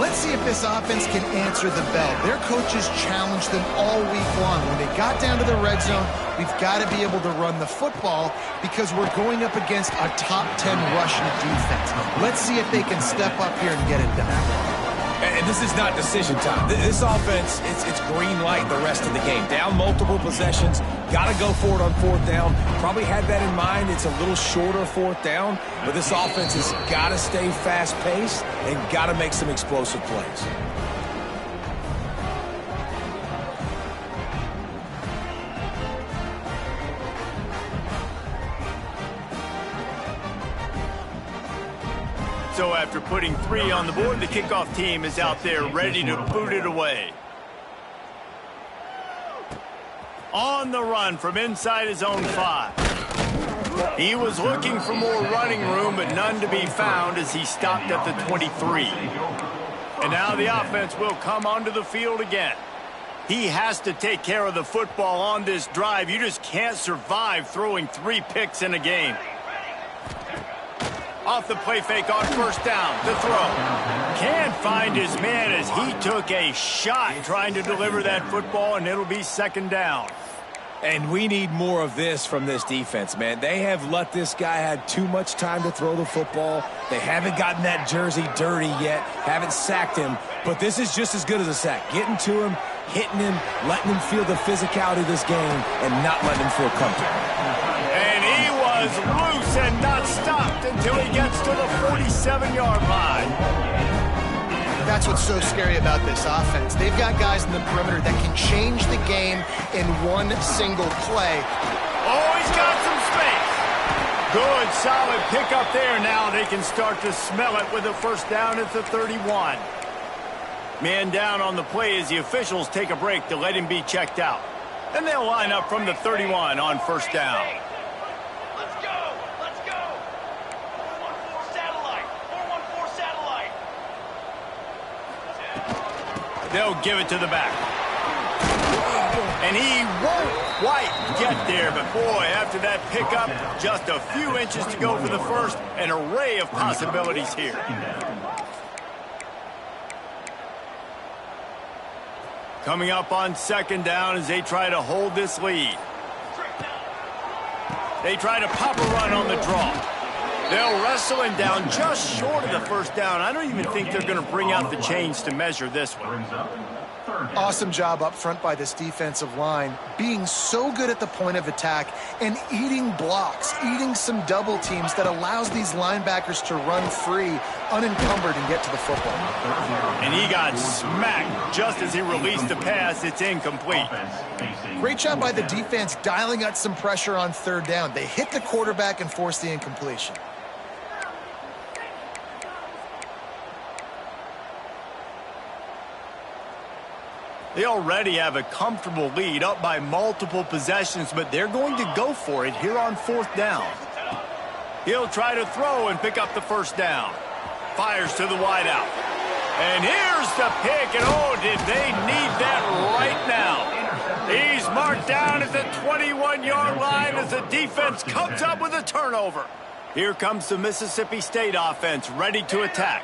Let's see if this offense can answer the bell. Their coaches challenged them all week long. When they got down to the red zone, we've got to be able to run the football because we're going up against a top 10 rushing defense. Let's see if they can step up here and get it done. And this is not decision time. This offense, it's green light the rest of the game. Down multiple possessions, got to go for it on 4th down. Probably had that in mind. It's a little shorter 4th down, but this offense has got to stay fast-paced and got to make some explosive plays. So after putting 3 on the board, the kickoff team is out there ready to boot it away. On the run from inside his own 5. He was looking for more running room, but none to be found as he stopped at the 23. And now the offense will come onto the field again. He has to take care of the football on this drive. You just can't survive throwing 3 picks in a game. Off the play fake on 1st down. The throw. Can't find his man as he took a shot trying to deliver that football, and it'll be 2nd down. And we need more of this from this defense, man. They have let this guy have too much time to throw the football. They haven't gotten that jersey dirty yet, haven't sacked him. But this is just as good as a sack. Getting to him, hitting him, letting him feel the physicality of this game, and not letting him feel comfortable. And he was loose and not stopped until he gets to the 47-yard line. That's what's so scary about this offense. They've got guys in the perimeter that can change the game in one single play. Oh, he's got some space. Good, solid pickup there. Now they can start to smell it with a first down at the 31. Man down on the play as the officials take a break to let him be checked out. And they'll line up from the 31 on first down. Let's go! Let's go! 414 satellite! 414 satellite! They'll give it to the back. And he won't quite get there, but boy, after that pickup, just a few inches to go for the first. An array of possibilities here. Coming up on second down as they try to hold this lead. They try to pop a run on the draw. They'll wrestle him down just short of the first down. I don't even think they're going to bring out the chains to measure this one. Awesome job up front by this defensive line, being so good at the point of attack and eating blocks, eating some double teams that allows these linebackers to run free, unencumbered, and get to the football. And he got smacked just as he released the pass. It's incomplete. Great job by the defense dialing out some pressure on third down. They hit the quarterback and forced the incompletion. They already have a comfortable lead, up by multiple possessions, but they're going to go for it here on fourth down. He'll try to throw and pick up the first down. Fires to the wideout. And here's the pick, and oh, did they need that right now. He's marked down at the 21-yard line as the defense comes up with a turnover. Here comes the Mississippi State offense ready to attack.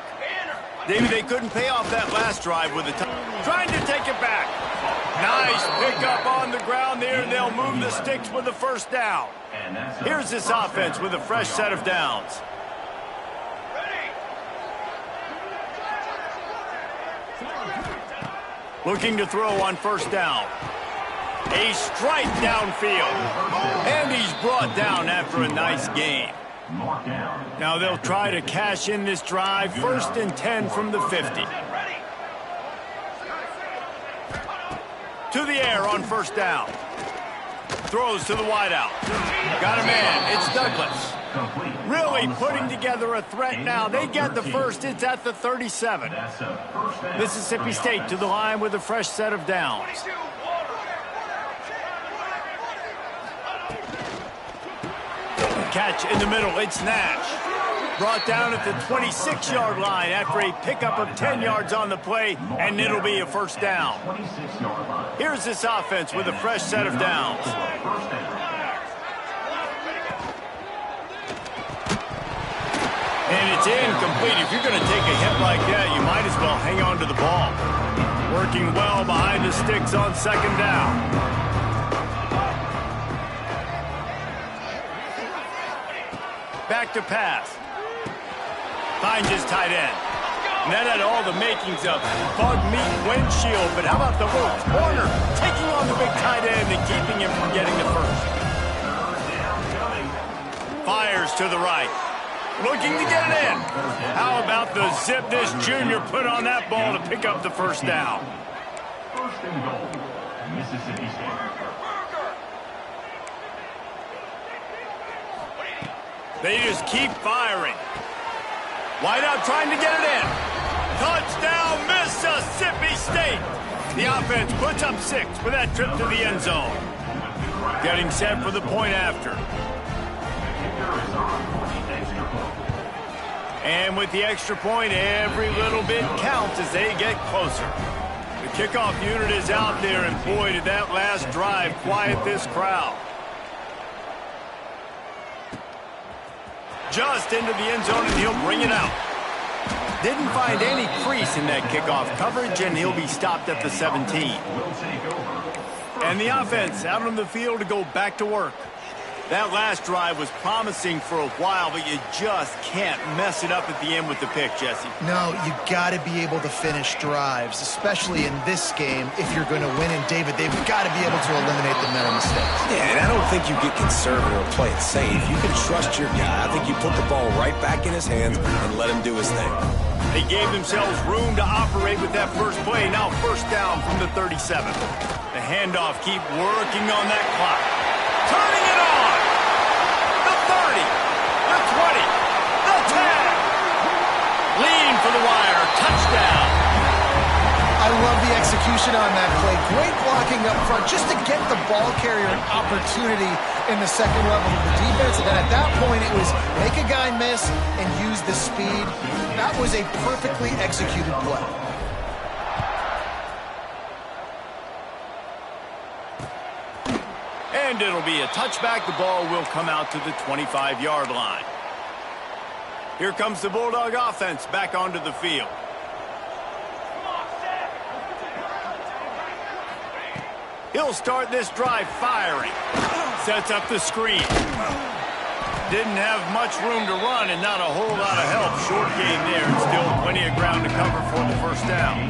Maybe they couldn't pay off that last drive with a trying to take it back. Nice pickup on the ground there, and they'll move the sticks with the first down. Here's this offense with a fresh set of downs. Looking to throw on first down. A strike downfield. And he's brought down after a nice gain. Now they'll try to cash in this drive. First and 10 from the 50. To the air on first down. Throws to the wideout. Got a man. It's Douglas. Really putting together a threat now. They get the first. It's at the 37. Mississippi State to the line with a fresh set of downs. Catch in the middle. It's Nash. Brought down at the 26-yard line after a pickup of 10 yards on the play, and it'll be a first down. Here's this offense with a fresh set of downs. And it's incomplete. If you're going to take a hit like that, you might as well hang on to the ball. Working well behind the sticks on second down. Back to pass. Finds his tight end. And that had all the makings of bug meat windshield, but how about the move? Warner taking on the big tight end and keeping him from getting the first. Fires to the right. Looking to get it in. How about the zip this junior put on that ball to pick up the first down? First and goal, Mississippi State. They just keep firing. Wideout trying to get it in. Touchdown, Mississippi State. The offense puts up 6 for that trip to the end zone. Getting set for the point after. And with the extra point, every little bit counts as they get closer. The kickoff unit is out there, and boy, did that last drive quiet this crowd. Just into the end zone, and he'll bring it out. Didn't find any crease in that kickoff coverage, and he'll be stopped at the 17. And the offense out on the field to go back to work. That last drive was promising for a while, but you just can't mess it up at the end with the pick, Jesse. No, you got to be able to finish drives, especially in this game if you're going to win. And, David, they've got to be able to eliminate the mental mistakes. Yeah, and I don't think you get conservative or play it safe. You can trust your guy. I think you put the ball right back in his hands and let him do his thing. They gave themselves room to operate with that first play. Now first down from the 37. The handoff, keep working on that clock. Turning it on. The 30. The 20. The 10. Lean for the wire. Touchdown. I love the execution on that play. Great blocking up front just to get the ball carrier an opportunity in the second level of the defense. And at that point, it was make a guy miss and use the speed. That was a perfectly executed play. And it'll be a touchback. The ball will come out to the 25-yard line. Here comes the Bulldog offense back onto the field. He'll start this drive firing. Sets up the screen. Didn't have much room to run and not a whole lot of help. Short game there and still plenty of ground to cover for the first down.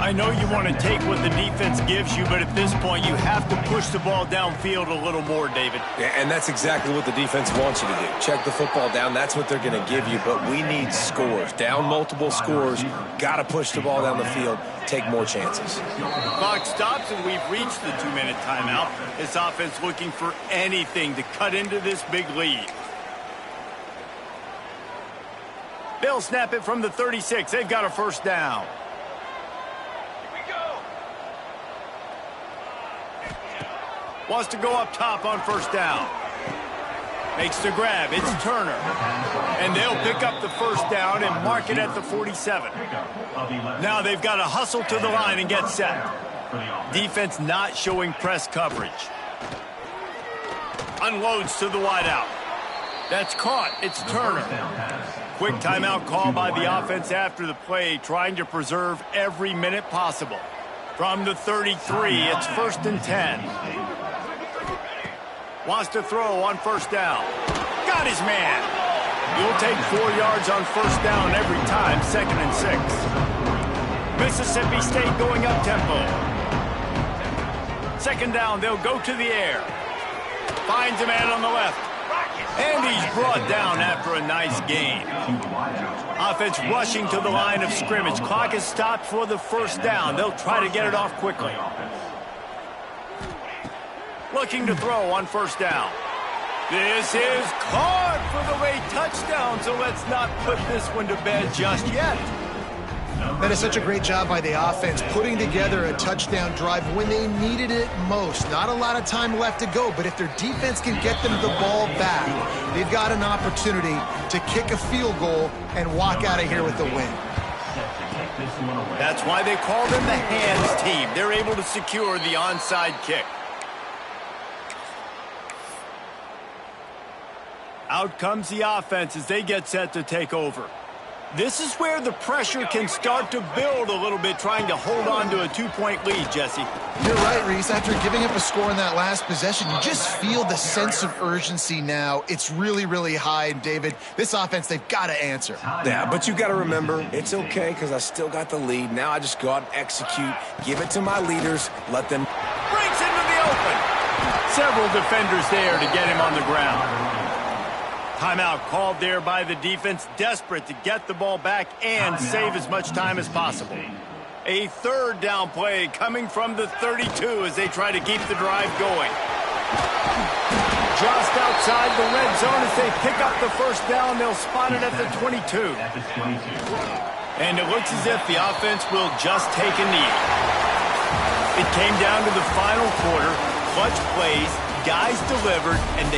I know you want to take what the defense gives you, but at this point you have to push the ball downfield a little more, David. Yeah, and that's exactly what the defense wants you to do. Check the football down. That's what they're going to give you, but we need scores. Down multiple scores. Got to push the ball down the field. Take more chances. Clock stops, and we've reached the 2-minute timeout. This offense looking for anything to cut into this big lead. They'll snap it from the 36. They've got a first down. Wants to go up top on first down. Makes the grab. It's Turner. And they'll pick up the first down and mark it at the 47. Now they've got to hustle to the line and get set. Defense not showing press coverage. Unloads to the wideout. That's caught. It's Turner. Quick timeout call by the offense after the play, trying to preserve every minute possible. From the 33, it's 1st and 10. Wants to throw on first down. Got his man. He'll take 4 yards on first down every time, 2nd and 6. Mississippi State going up tempo. 2nd down, they'll go to the air. Finds a man on the left. And he's brought down after a nice gain. Offense rushing to the line of scrimmage. Clock is stopped for the first down. They'll try to get it off quickly. Looking to throw on first down. This is caught for the late touchdown, so let's not put this one to bed just yet. That is such a great job by the offense, putting together a touchdown drive when they needed it most. Not a lot of time left to go, but if their defense can get them the ball back, they've got an opportunity to kick a field goal and walk out of here with a win. That's why they call them the hands team. They're able to secure the onside kick. Out comes the offense as they get set to take over. This is where the pressure can start to build a little bit, trying to hold on to a 2-point lead, Jesse. You're right, Reese. After giving up a score in that last possession, you just feel the sense of urgency now. It's really, really high. And, David, this offense, they've got to answer. Yeah, but you got to remember, it's okay because I still got the lead. Now I just go out and execute, give it to my leaders, let them. Breaks into the open. Several defenders there to get him on the ground. Timeout called there by the defense, desperate to get the ball back and save as much time as possible. A 3rd down play coming from the 32 as they try to keep the drive going. Just outside the red zone as they pick up the first down. They'll spot it at the 22. And it looks as if the offense will just take a knee. It came down to the final quarter. Clutch plays, guys delivered, and they